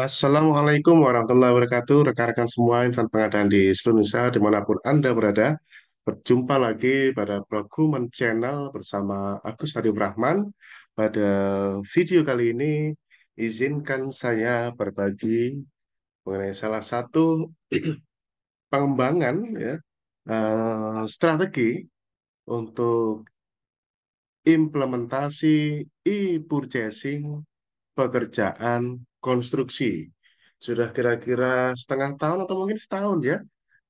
Assalamualaikum warahmatullahi wabarakatuh, rekan-rekan semua insan pengadaan di seluruh Indonesia, dimanapun Anda berada. Berjumpa lagi pada Procurement Channel bersama Agus Hadi Brahman. Pada video kali ini, izinkan saya berbagi mengenai salah satu pengembangan ya, strategi untuk implementasi e-purchasing pekerjaan konstruksi. Sudah kira-kira setengah tahun atau mungkin setahun ya,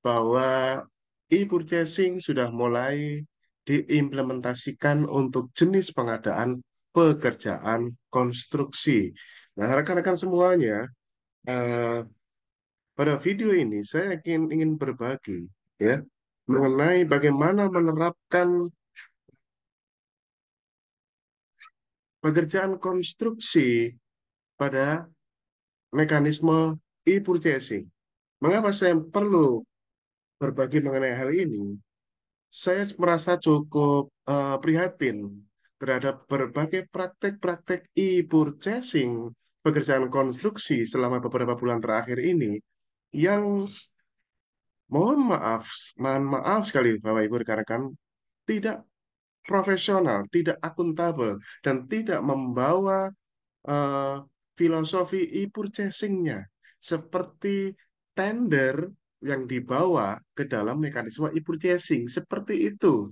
bahwa e-purchasing sudah mulai diimplementasikan untuk jenis pengadaan pekerjaan konstruksi. Nah, rekan-rekan semuanya, eh, pada video ini saya ingin berbagi ya mengenai bagaimana menerapkan pekerjaan konstruksi pada mekanisme e-purchasing. Mengapa saya perlu berbagi mengenai hal ini? Saya merasa cukup prihatin terhadap berbagai praktek-praktek e-purchasing pekerjaan konstruksi selama beberapa bulan terakhir ini yang mohon maaf, mohon maaf sekali Bapak Ibu rekan-rekan, tidak profesional, tidak akuntabel, dan tidak membawa eh, filosofi e-purchasing-nya seperti tender yang dibawa ke dalam mekanisme e-purchasing seperti itu.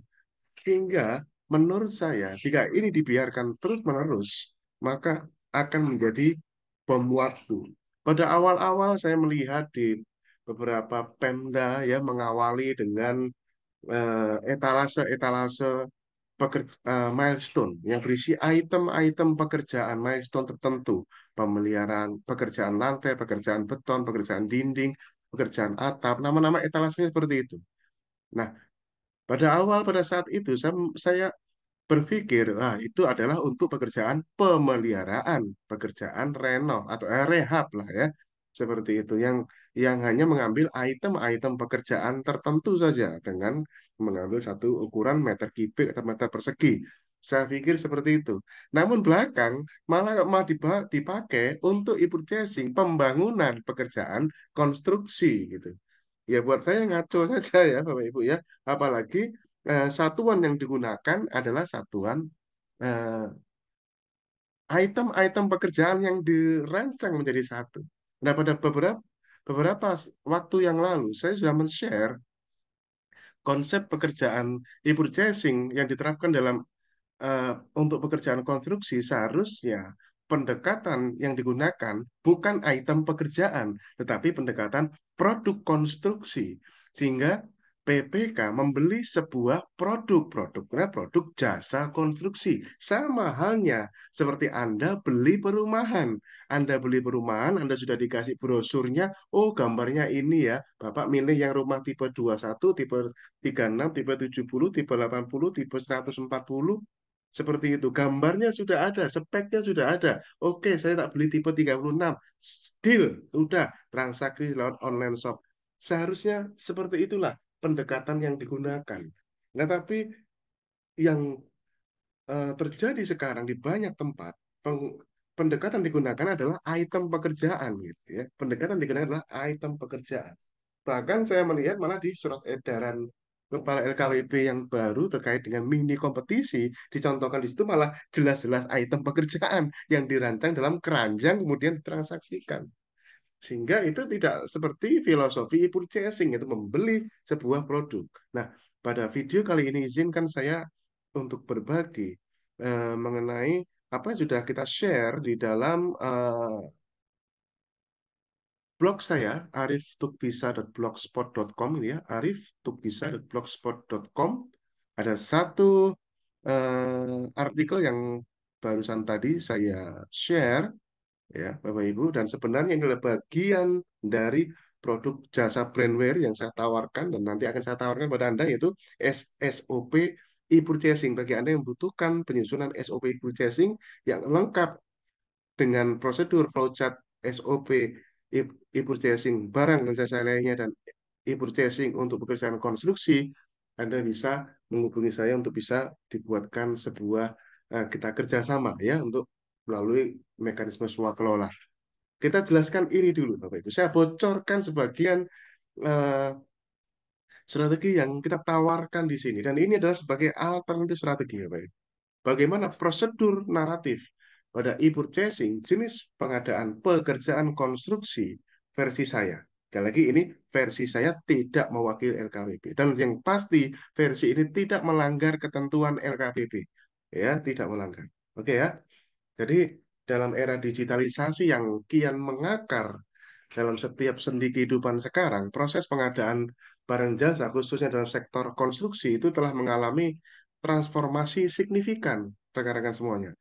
Sehingga menurut saya jika ini dibiarkan terus-menerus maka akan menjadi bom waktu. Pada awal-awal saya melihat di beberapa Pemda ya mengawali dengan etalase-etalase milestone yang berisi item-item pekerjaan milestone tertentu, pemeliharaan pekerjaan lantai, pekerjaan beton, pekerjaan dinding, pekerjaan atap, nama-nama etalasenya seperti itu. Nah, pada saat itu saya berpikir, itu adalah untuk pekerjaan pemeliharaan, pekerjaan renov atau rehab lah ya, seperti itu yang hanya mengambil item-item pekerjaan tertentu saja dengan mengambil satu ukuran meter kubik atau meter persegi. Saya pikir seperti itu. Namun belakang malah dipakai untuk e-purchasing pembangunan pekerjaan konstruksi gitu. Ya buat saya ngaco saja ya Bapak Ibu ya. Apalagi satuan yang digunakan adalah satuan eh, item-item pekerjaan yang dirancang menjadi satu. Nah, pada beberapa waktu yang lalu saya sudah men-share konsep pekerjaan e-purchasing yang diterapkan dalam eh, untuk pekerjaan konstruksi. Seharusnya pendekatan yang digunakan bukan item pekerjaan, tetapi pendekatan produk konstruksi. Sehingga PPK membeli sebuah produknya produk jasa konstruksi. Sama halnya seperti Anda beli perumahan. Anda beli perumahan, Anda sudah dikasih brosurnya, oh gambarnya ini ya, Bapak milih yang rumah tipe 21, tipe 36, tipe 70, tipe 80, tipe 140, seperti itu. Gambarnya sudah ada, speknya sudah ada. Oke, saya tak beli tipe 36. Deal, sudah transaksi lewat online shop. Seharusnya seperti itulah pendekatan yang digunakan. Nah, tapi yang terjadi sekarang di banyak tempat, pendekatan digunakan adalah item pekerjaan gitu ya. Pendekatan digunakan adalah item pekerjaan. Bahkan saya melihat malah di surat edaran Kepala LKWP yang baru terkait dengan mini kompetisi, dicontohkan di situ malah jelas-jelas item pekerjaan yang dirancang dalam keranjang kemudian ditransaksikan. Sehingga itu tidak seperti filosofi e-purchasing, itu membeli sebuah produk. Nah, pada video kali ini izinkan saya untuk berbagi mengenai apa yang sudah kita share di dalam blog saya, ariftukbisa.blogspot.com ini ya, ariftukbisa.blogspot.com. Ada satu artikel yang barusan tadi saya share, ya Bapak Ibu, dan sebenarnya ini adalah bagian dari produk jasa brandware yang saya tawarkan dan nanti akan saya tawarkan pada Anda, yaitu SOP e-purchasing bagi Anda yang membutuhkan penyusunan SOP e-purchasing yang lengkap dengan prosedur flowchart SOP e-purchasing barang dan jasa lainnya dan e-purchasing untuk pekerjaan konstruksi. Anda bisa menghubungi saya untuk bisa dibuatkan sebuah kita kerjasama ya untuk melalui mekanisme swakelola. Kita jelaskan ini dulu, Bapak Ibu. Saya bocorkan sebagian eh, strategi yang kita tawarkan di sini. Dan ini adalah sebagai alternatif strategi, Bapak Ibu. Bagaimana prosedur naratif pada e-purchasing jenis pengadaan pekerjaan konstruksi versi saya. Sekali lagi ini versi saya tidak mewakili LKPP. Dan yang pasti versi ini tidak melanggar ketentuan LKPP. Ya, tidak melanggar. Oke ya. Jadi dalam era digitalisasi yang kian mengakar dalam setiap sendi kehidupan sekarang, proses pengadaan barang jasa, khususnya dalam sektor konstruksi, itu telah mengalami transformasi signifikan, rekan-rekan semuanya.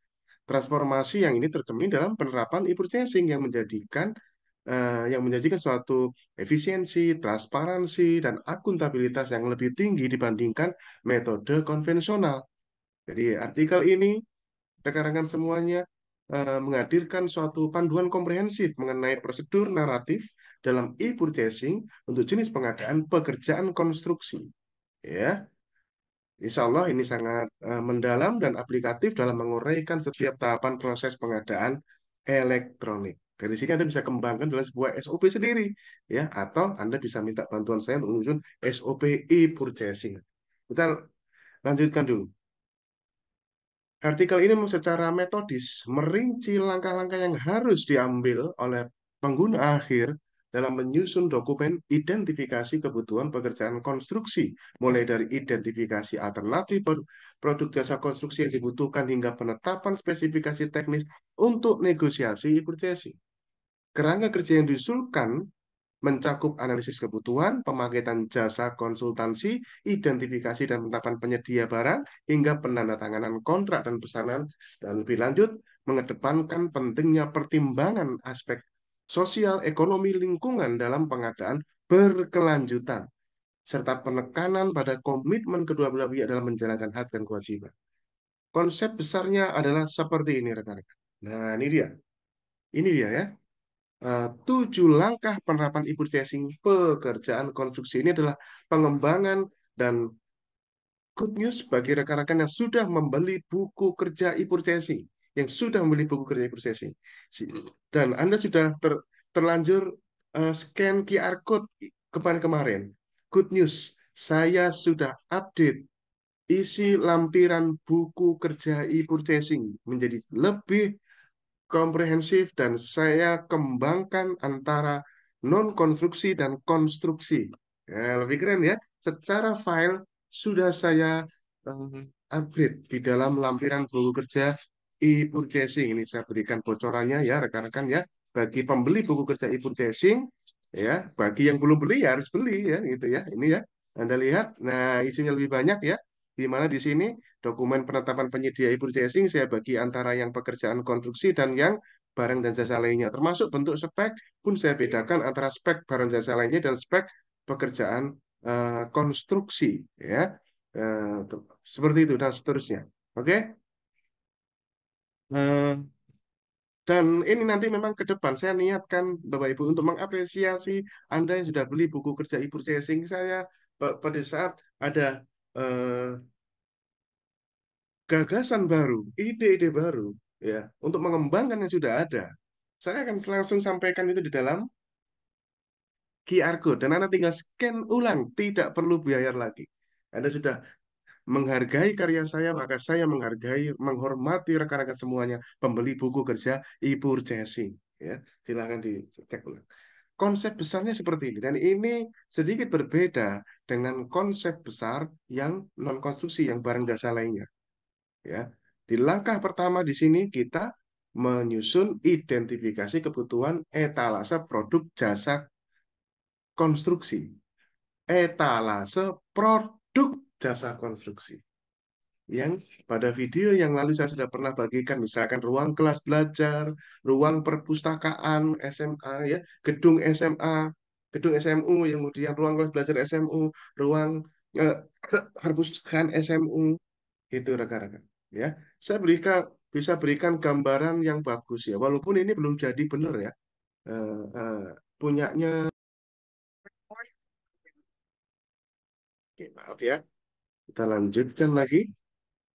Transformasi yang ini tercermin dalam penerapan e-purchasing yang menjanjikan suatu efisiensi, transparansi, dan akuntabilitas yang lebih tinggi dibandingkan metode konvensional. Jadi artikel ini rekan-rekan semuanya menghadirkan suatu panduan komprehensif mengenai prosedur naratif dalam e-purchasing untuk jenis pengadaan pekerjaan konstruksi. Ya, Insya Allah ini sangat mendalam dan aplikatif dalam menguraikan setiap tahapan proses pengadaan elektronik. Dari sini Anda bisa kembangkan dalam sebuah SOP sendiri, ya, atau Anda bisa minta bantuan saya untuk menyusun SOP e-purchasing. Kita lanjutkan dulu. Artikel ini secara metodis merinci langkah-langkah yang harus diambil oleh pengguna akhir dalam menyusun dokumen identifikasi kebutuhan pekerjaan konstruksi, mulai dari identifikasi alternatif produk jasa konstruksi yang dibutuhkan hingga penetapan spesifikasi teknis untuk negosiasi purchasing. Kerangka kerja yang diusulkan mencakup analisis kebutuhan, pemaketan jasa konsultansi, identifikasi dan penetapan penyedia barang, hingga penandatanganan kontrak dan pesanan, dan lebih lanjut mengedepankan pentingnya pertimbangan aspek sosial, ekonomi, lingkungan dalam pengadaan berkelanjutan, serta penekanan pada komitmen kedua belah pihak dalam menjalankan hak dan kewajiban. Konsep besarnya adalah seperti ini, rekan-rekan. Nah, ini dia. Ini dia ya. 7 langkah penerapan e-purchasing pekerjaan konstruksi ini adalah pengembangan dan good news bagi rekan-rekan yang sudah membeli buku kerja e-purchasing, yang sudah membeli buku kerja e-purchasing, dan Anda sudah terlanjur scan QR code kemarin-kemarin. Good news, saya sudah update isi lampiran buku kerja e-purchasing menjadi lebih komprehensif dan saya kembangkan antara non-konstruksi dan konstruksi. Ya, lebih keren ya. Secara file sudah saya upgrade di dalam lampiran buku kerja e-purchasing. Ini saya berikan bocorannya ya rekan-rekan ya. Bagi pembeli buku kerja e-purchasing, ya, bagi yang belum beli ya harus beli ya gitu ya. Ini ya. Anda lihat, nah isinya lebih banyak ya. Di mana di sini dokumen penetapan penyedia e-purchasing saya bagi antara yang pekerjaan konstruksi dan yang barang dan jasa lainnya. Termasuk bentuk spek pun saya bedakan antara spek barang jasa lainnya dan spek pekerjaan konstruksi. Ya. Seperti itu dan seterusnya. Oke? Eh, dan ini nanti memang ke depan saya niatkan Bapak Ibu untuk mengapresiasi Anda yang sudah beli buku kerja e-purchasing saya pada saat ada eh, gagasan baru, ide-ide baru, ya, untuk mengembangkan yang sudah ada. Saya akan langsung sampaikan itu di dalam QR code, dan Anda tinggal scan ulang, tidak perlu bayar lagi. Anda sudah menghargai karya saya, maka saya menghargai, menghormati rekan-rekan semuanya, pembeli buku kerja e-purchasing. Ya, silakan dicek ulang. Konsep besarnya seperti ini, dan ini sedikit berbeda dengan konsep besar yang non-konstruksi, yang barang jasa lainnya. Ya. Di langkah pertama di sini kita menyusun identifikasi kebutuhan etalase produk jasa konstruksi. Etalase produk jasa konstruksi. Yang pada video yang lalu saya sudah pernah bagikan, misalkan ruang kelas belajar, ruang perpustakaan SMA, ya, gedung SMA, gedung SMU, yang kemudian ruang kelas belajar SMU, ruang eh, perpustakaan SMU, itu rekan-rekan. Ya, saya bisa berikan gambaran yang bagus ya, walaupun ini belum jadi benar ya. Eh, eh, punyanya, oke, maaf ya. Kita lanjutkan lagi.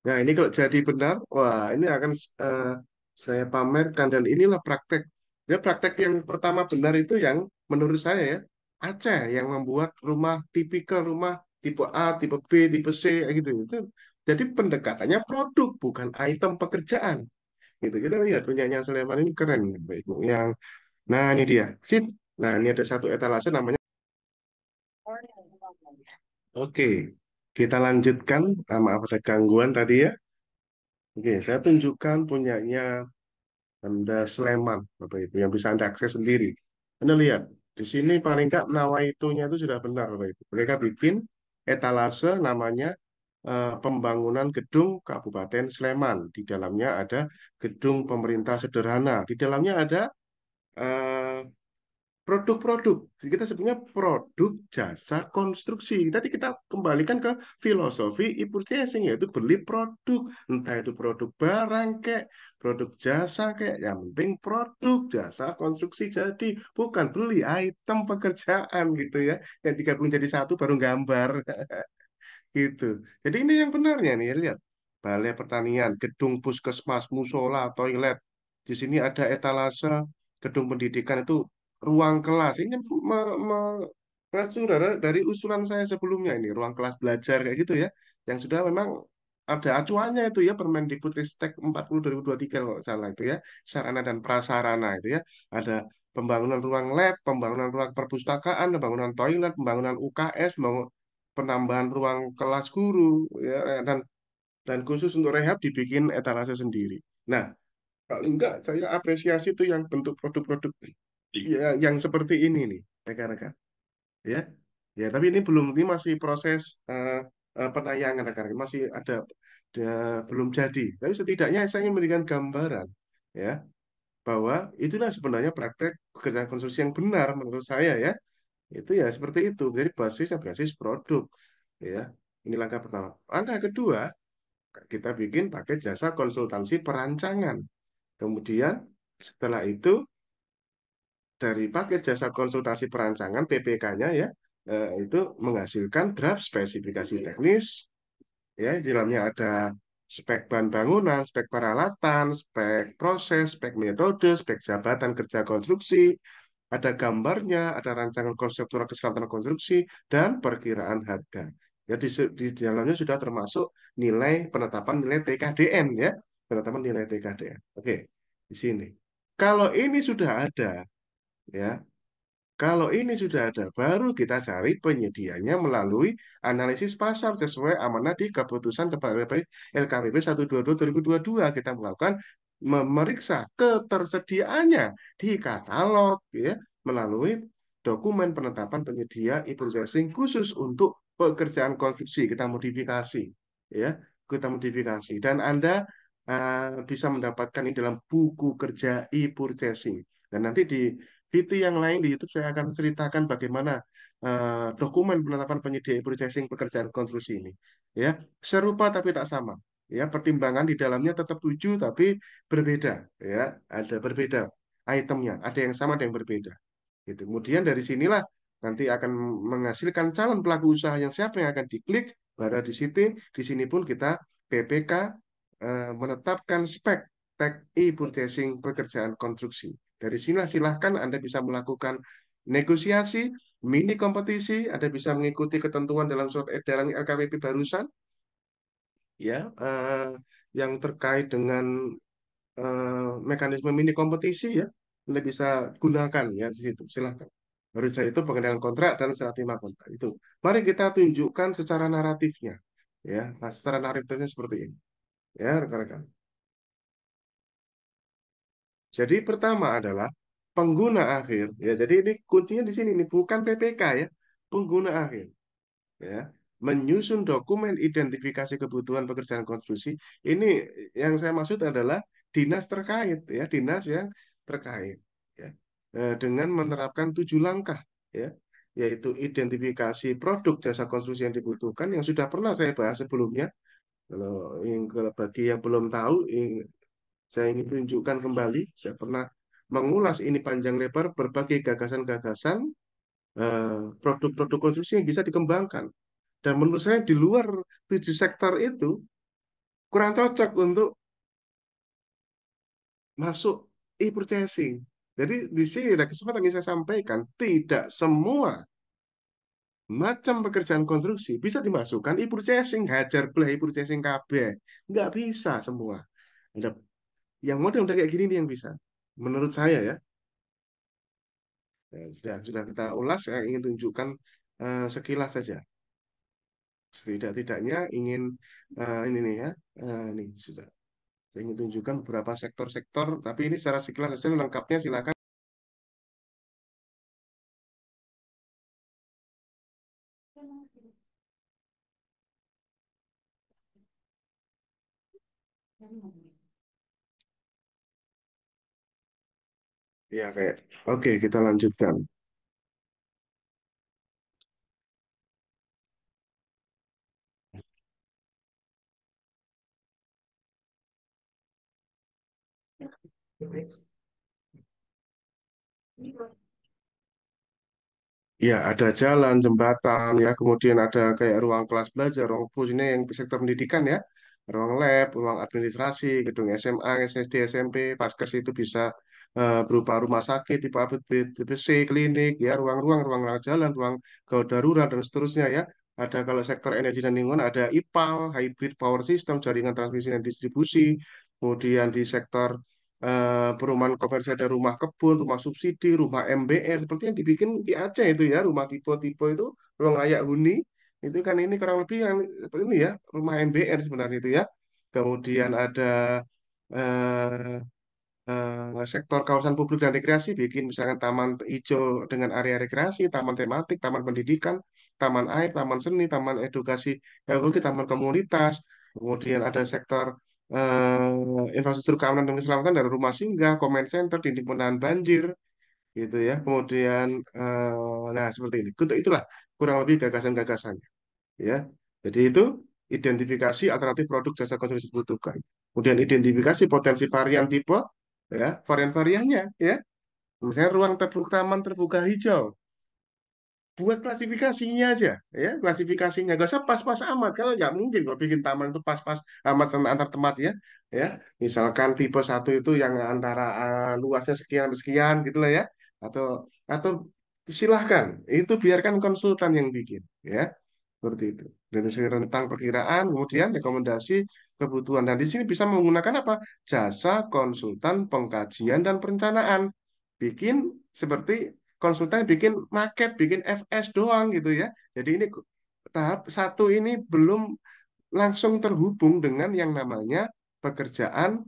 Nah, ini kalau jadi benar, wah ini akan eh, saya pamerkan dan inilah praktek. Ya, praktek yang pertama benar itu yang menurut saya ya, Aceh yang membuat rumah tipikal rumah tipe A, tipe B, tipe C kayak gitu. Itu jadi pendekatannya produk bukan item pekerjaan. Gitu. Kita lihat punyanya Sleman ini keren, Bapak Ibu. Yang, nah ini dia. Sip. Nah, ini ada satu etalase namanya. Oke, kita lanjutkan. Maaf ada gangguan tadi ya. Oke, saya tunjukkan punyanya Anda Sleman, Bapak Ibu, yang bisa Anda akses sendiri. Anda lihat, di sini paling nggak nawaitunya itu sudah benar, Bapak Ibu. Mereka bikin etalase namanya pembangunan gedung Kabupaten Sleman. Di dalamnya ada gedung pemerintah sederhana. Di dalamnya ada eh, produk-produk. Jadi kita sebenarnya produk jasa konstruksi. Tadi kita kembalikan ke filosofi e-purchasing, yaitu beli produk. Entah itu produk barang kayak, produk jasa kayak, yang penting produk jasa konstruksi jadi. Bukan beli item pekerjaan gitu ya. Yang digabung jadi satu baru gambar. Gitu. Jadi ini yang benarnya nih, lihat. Balai Pertanian, gedung puskesmas, musola, toilet. Di sini ada etalase, gedung pendidikan itu ruang kelas. Ini mengacu dari usulan saya sebelumnya ini, ruang kelas belajar kayak gitu ya. Yang sudah memang ada acuannya itu ya, Permendikbudristek 40 2023 kalau nggak salah itu ya. Sarana dan prasarana itu ya. Ada pembangunan ruang lab, pembangunan ruang perpustakaan, pembangunan toilet, pembangunan UKS, penambahan ruang kelas guru ya, dan khusus untuk rehab dibikin etalase sendiri. Nah, kalau enggak saya apresiasi tuh yang bentuk produk-produk ya, yang seperti ini nih, rekan-rekan. Ya, ya tapi ini belum, ini masih proses penayangan rekan-rekan, masih belum jadi. Tapi setidaknya saya ingin memberikan gambaran ya bahwa itulah sebenarnya praktek pekerjaan konstruksi yang benar menurut saya ya. Itu ya seperti itu. Jadi basisnya basis produk. Ya, ini langkah pertama. Langkah kedua, kita bikin pakai jasa konsultansi perancangan. Kemudian setelah itu dari paket jasa konsultasi perancangan PPK-nya ya, itu menghasilkan draft spesifikasi teknis. Ya, di dalamnya ada spek bahan bangunan, spek peralatan, spek proses, spek metode, spek jabatan kerja konstruksi, ada gambarnya, ada rancangan konseptual keselamatan konstruksi, dan perkiraan harga. Ya, di dalamnya sudah termasuk nilai penetapan nilai TKDN ya, penetapan nilai TKDN. Oke, di sini. Kalau ini sudah ada, ya, kalau ini sudah ada, baru kita cari penyedianya melalui analisis pasar sesuai amanat di keputusan Kepala LKPP 122/2022. Kita melakukan memeriksa ketersediaannya di katalog ya, melalui dokumen penetapan penyedia e-processing khusus untuk pekerjaan konstruksi. Kita modifikasi ya, kita modifikasi dan Anda bisa mendapatkan ini dalam buku kerja e-purchasing. Dan nanti di VT yang lain di YouTube saya akan ceritakan bagaimana dokumen penetapan penyedia e-processing pekerjaan konstruksi ini. Ya, serupa tapi tak sama. Ya, pertimbangan di dalamnya tetap 7 tapi berbeda. Ya, ada berbeda itemnya. Ada yang sama, ada yang berbeda. Gitu. Kemudian dari sinilah nanti akan menghasilkan calon pelaku usaha yang siapa yang akan diklik. Baru di sini pun kita PPK menetapkan spek tag e-purchasing pekerjaan konstruksi. Dari sini silahkan Anda bisa melakukan negosiasi, mini kompetisi, Anda bisa mengikuti ketentuan dalam surat edaran LKPP barusan, ya, yang terkait dengan mekanisme mini kompetisi ya, Anda bisa gunakan ya di situ. Silahkan. Baru saja itu pengendalian kontrak dan serah terima kontrak itu. Mari kita tunjukkan secara naratifnya, ya. Nah, secara naratifnya seperti ini, ya rekan-rekan. Jadi pertama adalah pengguna akhir, ya. Jadi ini kuncinya di sini, ini bukan PPK ya, pengguna akhir, ya. Menyusun dokumen identifikasi kebutuhan pekerjaan konstruksi. Ini yang saya maksud adalah dinas terkait, ya, dinas yang terkait, ya. Dengan menerapkan 7 langkah, ya, yaitu identifikasi produk jasa konstruksi yang dibutuhkan, yang sudah pernah saya bahas sebelumnya. Bagi yang belum tahu, saya ingin tunjukkan kembali, saya pernah mengulas ini panjang lebar berbagai gagasan-gagasan produk-produk konstruksi yang bisa dikembangkan. Dan menurut saya di luar 7 sektor itu kurang cocok untuk masuk e-purchasing. Jadi di sini ada kesempatan yang saya sampaikan, tidak semua macam pekerjaan konstruksi bisa dimasukkan e-purchasing, hajar belah e-purchasing KB. Nggak bisa semua. Ada yang model udah kayak gini nih yang bisa. Menurut saya ya, sudah kita ulas, saya ingin tunjukkan sekilas saja. Setidak-tidaknya ingin ini nih ya, ini sudah. Saya ingin tunjukkan beberapa sektor-sektor, tapi ini secara sekilas saja lengkapnya silakan. Ya kayak, oke kita lanjutkan. Ya, ada jalan, jembatan, ya, kemudian ada kayak ruang kelas belajar, ruang khususnya yang sektor pendidikan ya, ruang lab, ruang administrasi, gedung SMA, SSD, SMP, Paskes itu bisa berupa rumah sakit, tipe A, tipe C, klinik, ya, ruang jalan, ruang gawat darurat dan seterusnya ya. Ada kalau sektor energi dan lingkungan ada IPAL, hybrid power system, jaringan transmisi dan distribusi. Kemudian di sektor perumahan komersial ada rumah kebun, rumah subsidi, rumah MBR seperti yang dibikin di Aceh itu ya, rumah tipe-tipe itu, ruang layak huni itu kan ini kurang lebih yang seperti ini ya, rumah MBR sebenarnya itu ya. Kemudian ada eh, sektor kawasan publik dan rekreasi, bikin misalkan taman hijau dengan area rekreasi, taman tematik, taman pendidikan, taman air, taman seni, taman edukasi, ekologi, taman komunitas. Kemudian ada sektor infrastruktur keamanan dan keselamatan dari rumah singgah, comment center, dinding penahan banjir, gitu ya. Kemudian, nah seperti ini. Untuk itulah kurang lebih gagasan-gagasannya, ya. Jadi itu identifikasi alternatif produk jasa konstruksi dibutuhkan. Kemudian identifikasi potensi varian tipe, ya, varian-variannya, ya. Misalnya ruang terbuka, taman terbuka hijau, buat klasifikasinya aja, ya, klasifikasinya gak usah pas-pas amat, kalau nggak mungkin kalau bikin taman itu pas-pas amat sama antar tempat ya, ya. Misalkan tipe satu itu yang antara luasnya sekian sampai sekian gitu lah ya, atau atau silahkan itu biarkan konsultan yang bikin, ya. Seperti itu. Dari segi rentang perkiraan, kemudian rekomendasi kebutuhan. Dan di sini bisa menggunakan apa? Jasa konsultan pengkajian dan perencanaan. Bikin seperti konsultan bikin maket, bikin FS doang gitu ya. Jadi ini tahap satu ini belum langsung terhubung dengan yang namanya pekerjaan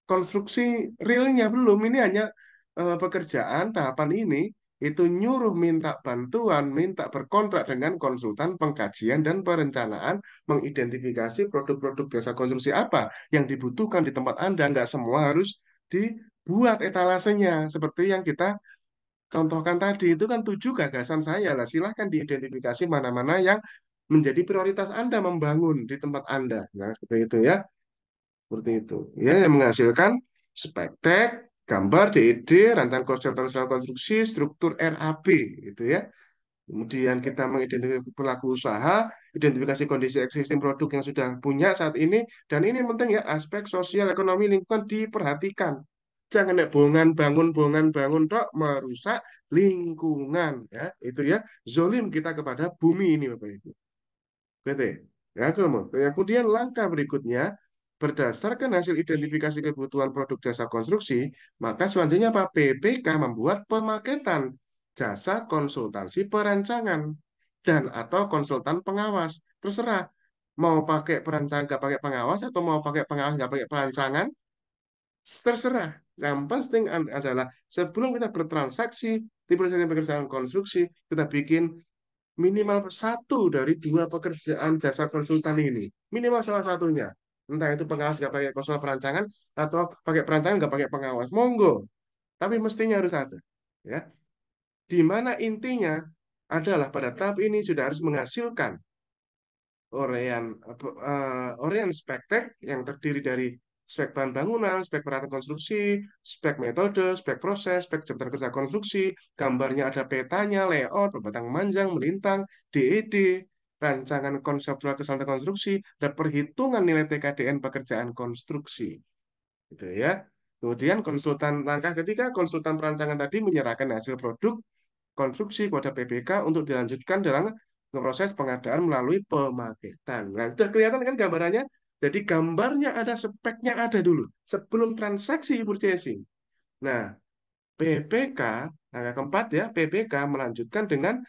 konstruksi realnya belum. Ini hanya pekerjaan tahapan ini itu nyuruh minta bantuan, minta berkontrak dengan konsultan pengkajian dan perencanaan, mengidentifikasi produk-produk jasa konstruksi apa yang dibutuhkan di tempat Anda. Nggak semua harus dibuat etalasenya seperti yang kita contohkan tadi. Itu kan 7 gagasan saya lah. Silahkan diidentifikasi mana-mana yang menjadi prioritas Anda membangun di tempat Anda. Nah, seperti itu ya. Seperti itu. Ya, yang menghasilkan spektek, gambar, DED, rancangan konsep konstruksi, struktur RAB, gitu ya. Kemudian kita mengidentifikasi pelaku usaha, identifikasi kondisi existing produk yang sudah punya saat ini, dan ini penting ya, aspek sosial, ekonomi, lingkungan diperhatikan. Jangan ya, bongan bangun, dok, merusak lingkungan, ya. Itu ya, zolim kita kepada bumi ini, Bapak Ibu. PT. Ya, kemudian langkah berikutnya, berdasarkan hasil identifikasi kebutuhan produk jasa konstruksi, maka selanjutnya Pak PPK membuat pemaketan jasa konsultansi perancangan dan atau konsultan pengawas. Terserah mau pakai perancangan nggak pakai pengawas atau mau pakai pengawas nggak pakai perancangan, terserah. Yang penting adalah sebelum kita bertransaksi di perusahaan pekerjaan konstruksi, kita bikin minimal satu dari 2 pekerjaan jasa konsultan ini. Minimal salah satunya. Entah itu pengawas nggak pakai konsultan perancangan atau pakai perancangan nggak pakai pengawas. Monggo. Tapi mestinya harus ada. Ya. Di mana intinya adalah pada tahap ini sudah harus menghasilkan Orean Orean spektek yang terdiri dari spek bahan bangunan, spek peralatan konstruksi, spek metode, spek proses, spek jabatan kerja konstruksi, gambarnya ada petanya, layout, pembatang manjang, melintang, DED, rancangan konseptual keselamatan konstruksi, dan perhitungan nilai TKDN pekerjaan konstruksi. Gitu ya. Kemudian langkah ketiga, konsultan perancangan tadi menyerahkan hasil produk konstruksi kepada PBK untuk dilanjutkan dalam proses pengadaan melalui pemaketan. Nah, sudah kelihatan kan gambarannya? Jadi gambarnya ada, speknya ada dulu sebelum transaksi purchasing. Nah, PPK, langkah keempat ya, PPK melanjutkan dengan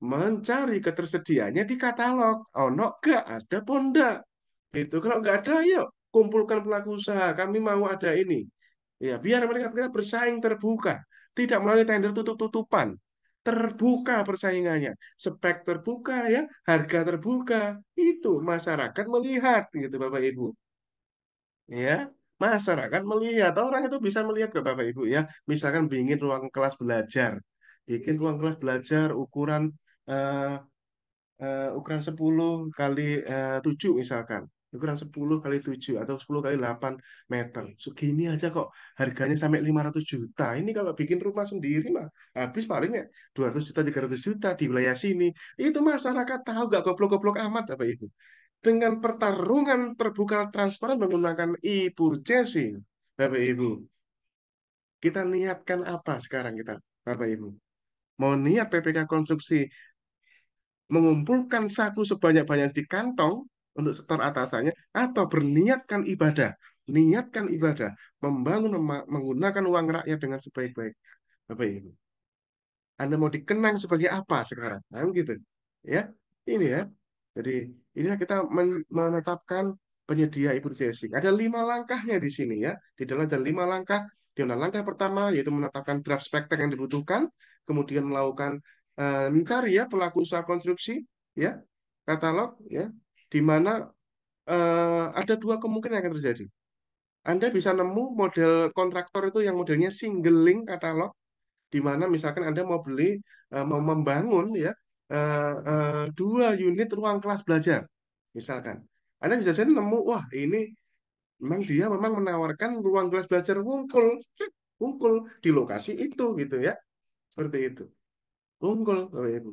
mencari ketersediaannya di katalog. Oh, no, nggak ada ponda. Itu kalau nggak ada, yuk kumpulkan pelaku usaha. Kami mau ada ini. Ya, biar mereka kita bersaing terbuka, tidak melalui tender tutup-tutupan. Terbuka persaingannya, spek terbuka ya, harga terbuka. Itu masyarakat melihat gitu Bapak Ibu. Ya, masyarakat melihat, orang itu bisa melihat ke Bapak Ibu ya. Misalkan bikin ruang kelas belajar, bikin ruang kelas belajar eh, ukuran 10 kali 7 misalkan. Ukuran 10 kali 7 atau 10 kali 8 meter. Segini aja kok harganya sampai 500 juta. Ini kalau bikin rumah sendiri mah habis paling ya 200 juta, 300 juta di wilayah sini. Itu masyarakat tahu gak goblok-goblok amat Bapak Ibu. Dengan pertarungan terbuka transparan menggunakan e-purchasing, Bapak Ibu. Kita niatkan apa sekarang kita, Bapak Ibu? Mau niat PPK konstruksi mengumpulkan saku sebanyak-banyaknya di kantong untuk setor atasannya atau berniatkan ibadah, niatkan ibadah, membangun menggunakan uang rakyat dengan sebaik-baik. Bapak Ibu, Anda mau dikenang sebagai apa sekarang? Nah, gitu. Ya, ini ya. Jadi inilah kita menetapkan penyedia e-purchasing. Ada 5 langkahnya di sini ya. Di dalam ada 5 langkah. Di dalam langkah pertama yaitu menetapkan draft spek yang dibutuhkan, kemudian melakukan mencari ya pelaku usaha konstruksi, ya katalog, ya, di mana ada 2 kemungkinan yang akan terjadi. Anda bisa nemu model kontraktor itu yang modelnya single link katalog, di mana misalkan Anda mau beli, mau membangun ya 2 unit ruang kelas belajar, misalkan. Anda bisa saja nemu, wah ini memang dia memang menawarkan ruang kelas belajar wungkul, wungkul di lokasi itu gitu ya, seperti itu. Wungkul, Bapak Ibu.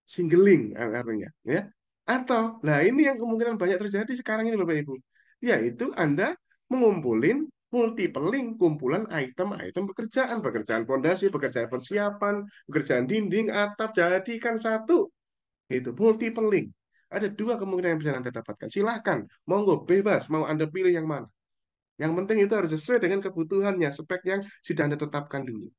Singling artinya, ya. Atau, nah ini yang kemungkinan banyak terjadi sekarang ini Bapak Ibu, yaitu Anda mengumpulin multiple link, kumpulan item-item pekerjaan, pekerjaan fondasi, pekerjaan persiapan, pekerjaan dinding, atap, jadikan satu. Itu multiple link. Ada 2 kemungkinan yang bisa Anda dapatkan. Silahkan, monggo, bebas, mau Anda pilih yang mana. Yang penting itu harus sesuai dengan kebutuhannya, spek yang sudah Anda tetapkan dulu.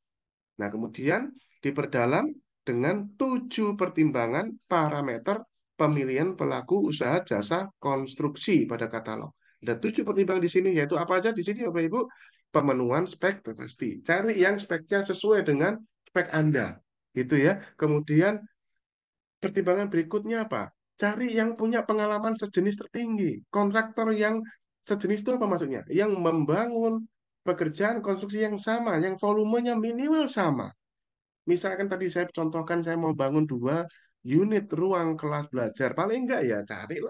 Nah, kemudian diperdalam dengan 7 pertimbangan parameter pemilihan pelaku usaha jasa konstruksi pada katalog. Ada 7 pertimbangan di sini, yaitu apa aja di sini, Bapak Ibu? Pemenuhan spek pasti. Cari yang speknya sesuai dengan spek Anda. Gitu ya. Kemudian pertimbangan berikutnya apa? Cari yang punya pengalaman sejenis tertinggi. Kontraktor yang sejenis itu apa maksudnya? Yang membangun pekerjaan konstruksi yang sama, yang volumenya minimal sama. Misalkan tadi saya contohkan saya mau bangun 2 unit ruang kelas belajar. Paling enggak ya cari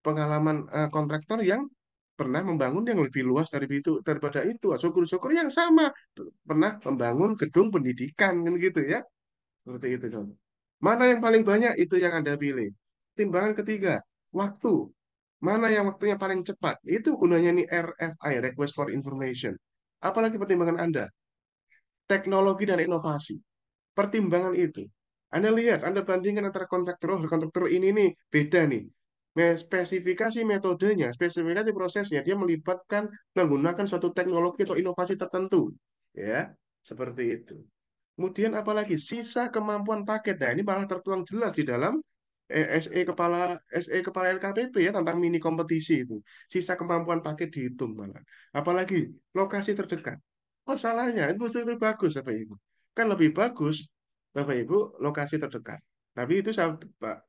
pengalaman kontraktor yang pernah membangun yang lebih luas dari itu daripada itu. Syukur-syukur yang sama pernah membangun gedung pendidikan kan gitu ya. Seperti itu contoh. Mana yang paling banyak itu yang Anda pilih. Timbangan ketiga, waktu. Mana yang waktunya paling cepat? Itu gunanya nih RFI, Request for Information. Apalagi pertimbangan Anda? Teknologi dan inovasi. Pertimbangan itu. Anda lihat, Anda bandingkan antara kontraktor, oh, kontraktor ini nih beda nih. Spesifikasi metodenya, spesifikasi prosesnya, dia melibatkan menggunakan suatu teknologi atau inovasi tertentu. Ya, seperti itu. Kemudian apalagi sisa kemampuan paket. Nah, ini malah tertuang jelas di dalam SE kepala LKPP ya tentang mini kompetisi itu. Sisa kemampuan paket dihitung malah. Apalagi lokasi terdekat. Oh, salahnya itu itu bagus Bapak Ibu. Kan lebih bagus Bapak Ibu lokasi terdekat. Tapi itu saya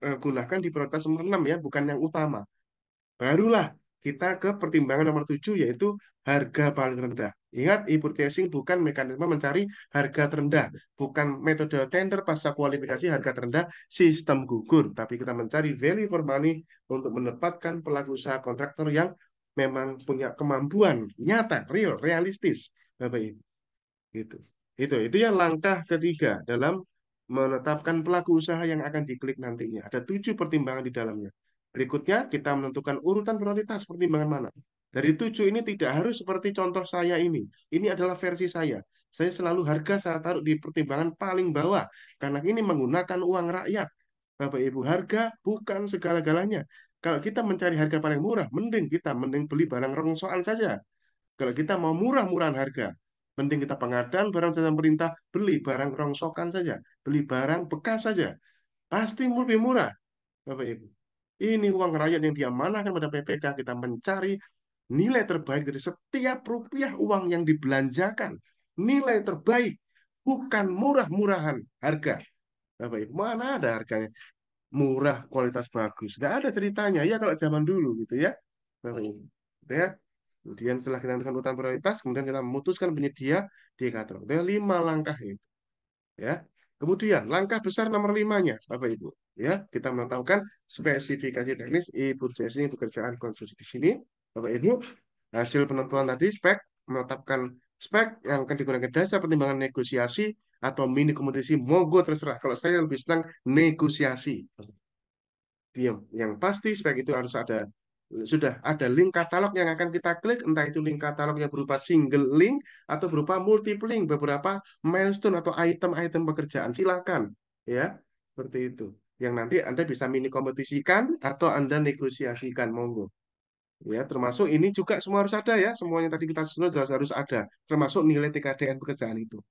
gunakan di prioritas nomor 6 ya, bukan yang utama. Barulah kita ke pertimbangan nomor 7 yaitu harga paling rendah. Ingat, e-purchasing bukan mekanisme mencari harga terendah, bukan metode tender pasca kualifikasi harga terendah sistem gugur, tapi kita mencari value for money untuk mendapatkan pelaku usaha kontraktor yang memang punya kemampuan nyata, real, realistis, Bapak Ibu. Gitu. Itu ya langkah ketiga dalam menetapkan pelaku usaha yang akan diklik nantinya. Ada 7 pertimbangan di dalamnya. Berikutnya kita menentukan urutan prioritas pertimbangan mana. Dari 7 ini tidak harus seperti contoh saya ini. Ini adalah versi saya. Saya selalu harga saya taruh di pertimbangan paling bawah. Karena ini menggunakan uang rakyat. Bapak Ibu, harga bukan segala-galanya. Kalau kita mencari harga paling murah, mending beli barang rongsokan saja. Kalau kita mau murah-murahan harga, mending kita pengadaan barang jasa pemerintah, beli barang rongsokan saja, beli barang bekas saja. Pasti lebih murah, Bapak Ibu. Ini uang rakyat yang diamanahkan pada PPK. Kita mencari nilai terbaik dari setiap rupiah uang yang dibelanjakan. Nilai terbaik, bukan murah-murahan harga. Bapak Ibu, mana ada harganya? Murah, kualitas bagus. Nggak ada ceritanya. Ya kalau zaman dulu gitu ya. Bapak Ibu. Ya. Kemudian setelah kita menentukan urutan prioritas, kemudian kita memutuskan penyedia di katalog. Ada 5 langkah ini. Ya. Kemudian langkah besar nomor 5-nya, Bapak Ibu. Ya, kita menetapkan spesifikasi teknis ibu ini pekerjaan konstruksi di sini. Bapak Ibu, hasil penentuan tadi spek menetapkan spek yang akan digunakan dasar pertimbangan negosiasi atau mini kompetisi, monggo terserah. Kalau saya lebih senang negosiasi. Diam. Yang pasti spek itu harus ada, sudah ada link katalog yang akan kita klik, entah itu link katalog yang berupa single link atau berupa multiple link, beberapa milestone atau item-item pekerjaan. Silakan, ya, seperti itu. Yang nanti Anda bisa mini kompetisikan atau Anda negosiasikan, monggo. Ya, termasuk ini juga semua harus ada ya, semuanya tadi kita susun harus ada, termasuk nilai TKDN pekerjaan itu.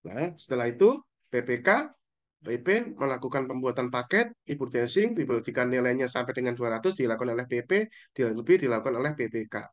Nah, setelah itu PPK PP melakukan pembuatan paket, e-purchasing, jika nilainya sampai dengan 200 dilakukan oleh PP, lebih dilakukan oleh PPK.